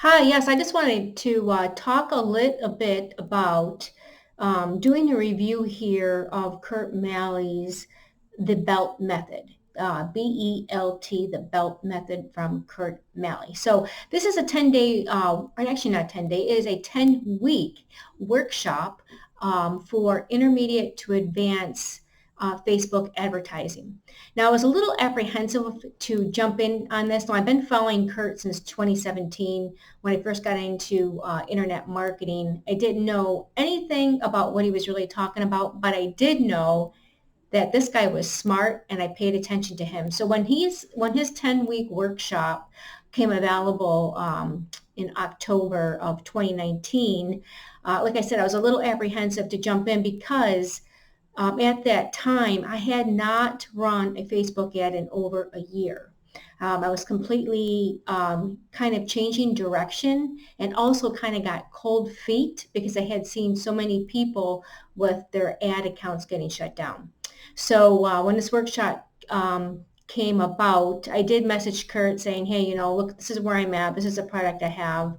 Hi, yes, I just wanted to talk a little bit about doing a review here of Kurt Malley's The Belt Method. BELT, the Belt Method from Kurt Malley. So this is a 10-day, or actually not 10-day, it is a 10-week workshop for intermediate to advanced Facebook advertising. Now, I was a little apprehensive to jump in on this. Now, I've been following Kurt since 2017 when I first got into internet marketing. I didn't know anything about what he was really talking about, but I did know that this guy was smart and I paid attention to him. So when his 10-week workshop came available in October of 2019, like I said, I was a little apprehensive to jump in because at that time, I had not run a Facebook ad in over a year. I was completely kind of changing direction and also kind of got cold feet because I had seen so many people with their ad accounts getting shut down. So when this workshop came about, I did message Kurt saying, hey, look, this is where I'm at. This is a product I have.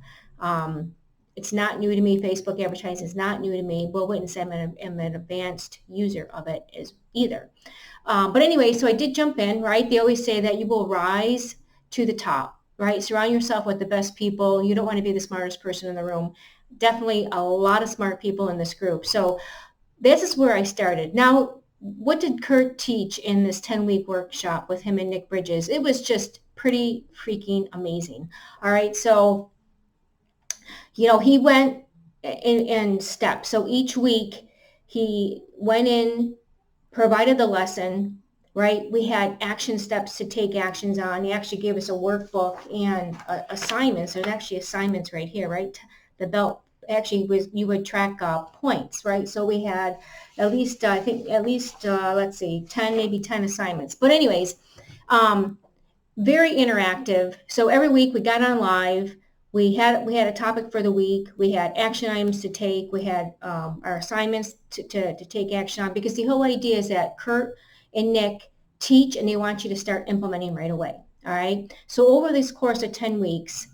It's not new to me. Facebook advertising is not new to me. Will Witness, I'm an advanced user of it is either. But anyway, so I did jump in, right? They always say that you will rise to the top, right? Surround yourself with the best people. You don't want to be the smartest person in the room. Definitely a lot of smart people in this group. So this is where I started. Now, what did Kurt teach in this 10-week workshop with him and Nick Bridges? It was just pretty freaking amazing. All right, so he went in steps. So each week he went in, provided the lesson, right? We had action steps to take actions on. He actually gave us a workbook and assignments. There's actually assignments right here, right? The belt actually was, you would track points, right? So we had at least, I think at least, let's see, 10, maybe 10 assignments. But anyways, um, very interactive. So every week we got on live. We had a topic for the week. We had action items to take. We had our assignments to take action on because the whole idea is that Kurt and Nick teach and they want you to start implementing right away. All right. So over this course of 10 weeks,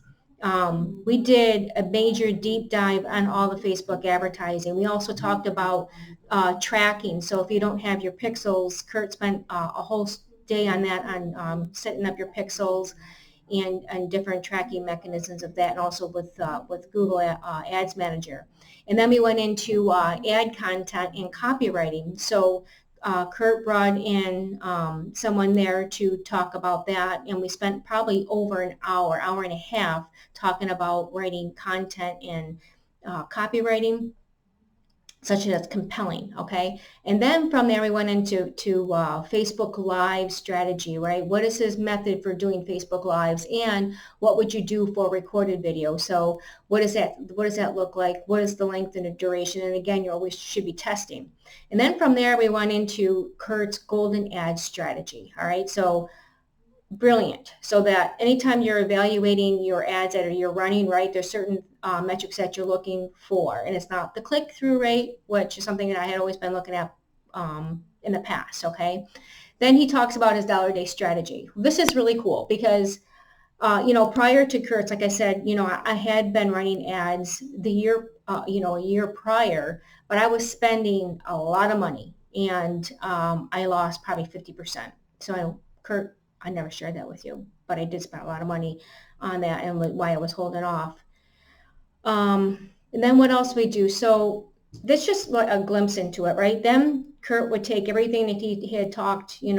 we did a major deep dive on all the Facebook advertising. We also talked about tracking. So if you don't have your pixels, Kurt spent a whole day on that, on setting up your pixels and different tracking mechanisms of that, and also with Google Ads Manager. And then we went into ad content and copywriting. So Kurt brought in someone there to talk about that, and we spent probably over an hour and a half talking about writing content and copywriting such as compelling, okay? And then from there we went into Facebook Live strategy, right? What is his method for doing Facebook Lives, and what would you do for recorded video? So what does that look like? What is the length and the duration? And again, you always should be testing. And then from there we went into Kurt's golden ad strategy, all right? So brilliant. So that anytime you're evaluating your ads that you're running, right, there's certain metrics that you're looking for. And it's not the click-through rate, which is something that I had always been looking at in the past, okay? Then he talks about his dollar-a-day strategy. This is really cool because, prior to Kurt's, like I said, I had been running ads the year, a year prior, but I was spending a lot of money and I lost probably 50%. So Kurt, I never shared that with you, but I did spend a lot of money on that and why I was holding off. And then what else we do? So that's just like a glimpse into it, right? Then Kurt would take everything that he had talked, in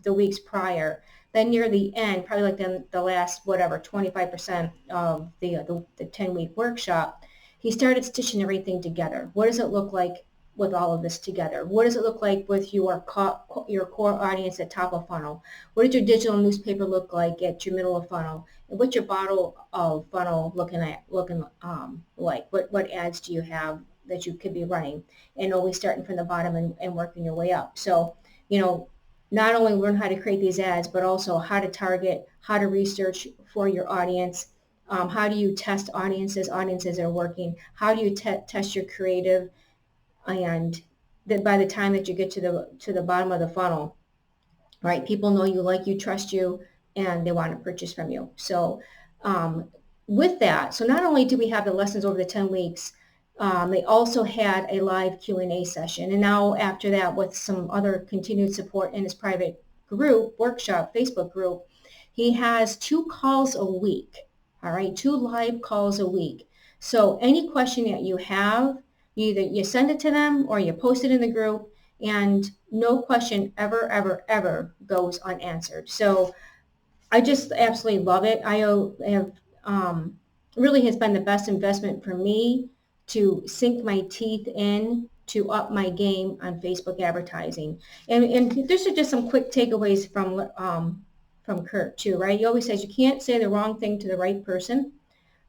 the weeks prior. Then near the end, probably like the last, whatever, 25% of the 10-week workshop, he started stitching everything together. What does it look like with all of this together? What does it look like with your core audience at top of funnel? What does your digital newspaper look like at your middle of funnel? And what's your bottom of funnel looking like? What ads do you have that you could be running? And always starting from the bottom and working your way up. So, not only learn how to create these ads, but also how to target, how to research for your audience. How do you test audiences that are working? How do you test your creative? And that by the time that you get to the bottom of the funnel, right, people know you, like you, trust you, and they want to purchase from you. So with that, so not only do we have the lessons over the 10 weeks, they also had a live Q&A session. And now after that, with some other continued support in his private group, workshop, Facebook group, he has 2 calls a week, all right, 2 live calls a week. So any question that you have, either you send it to them or you post it in the group, and no question ever, ever, ever goes unanswered. So I just absolutely love it. I have really has been the best investment for me to sink my teeth in to up my game on Facebook advertising. And these are just some quick takeaways from Kurt too, right? He always says you can't say the wrong thing to the right person,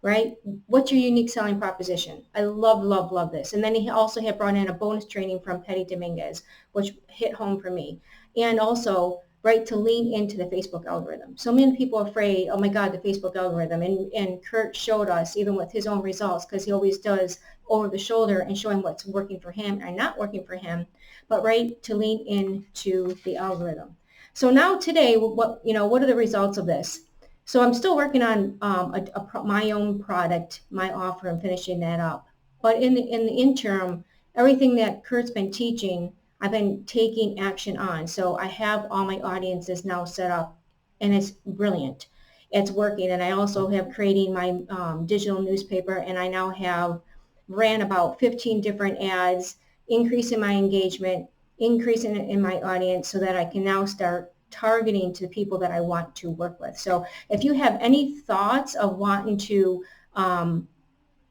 right? What's your unique selling proposition? I love, love, love this. And then he also had brought in a bonus training from Petty Dominguez, which hit home for me. And also, right, to lean into the Facebook algorithm. So many people are afraid, oh my God, the Facebook algorithm. And Kurt showed us, even with his own results, because he always does over the shoulder and showing what's working for him and not working for him, but right, to lean into the algorithm. So now today, what are the results of this? So I'm still working on my own product, my offer, and finishing that up. But in the interim, everything that Kurt's been teaching, I've been taking action on. So I have all my audiences now set up, and it's brilliant. It's working. And I also have creating my digital newspaper, and I now have ran about 15 different ads, increasing my engagement, increasing in my audience, so that I can now start targeting to the people that I want to work with. So if you have any thoughts of wanting to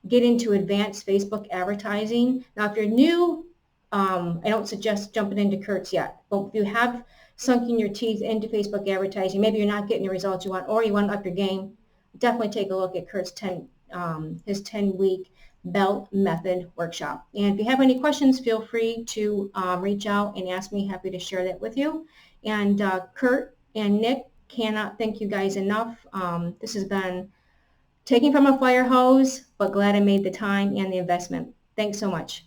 get into advanced Facebook advertising, now if you're new, I don't suggest jumping into Kurt's yet, but if you have sunken your teeth into Facebook advertising, maybe you're not getting the results you want, or you want to up your game, definitely take a look at Kurt's his 10-week belt method workshop. And if you have any questions, feel free to reach out and ask me. Happy to share that with you. And Kurt and Nick, cannot thank you guys enough. This has been taking from a fire hose, but glad I made the time and the investment. Thanks so much.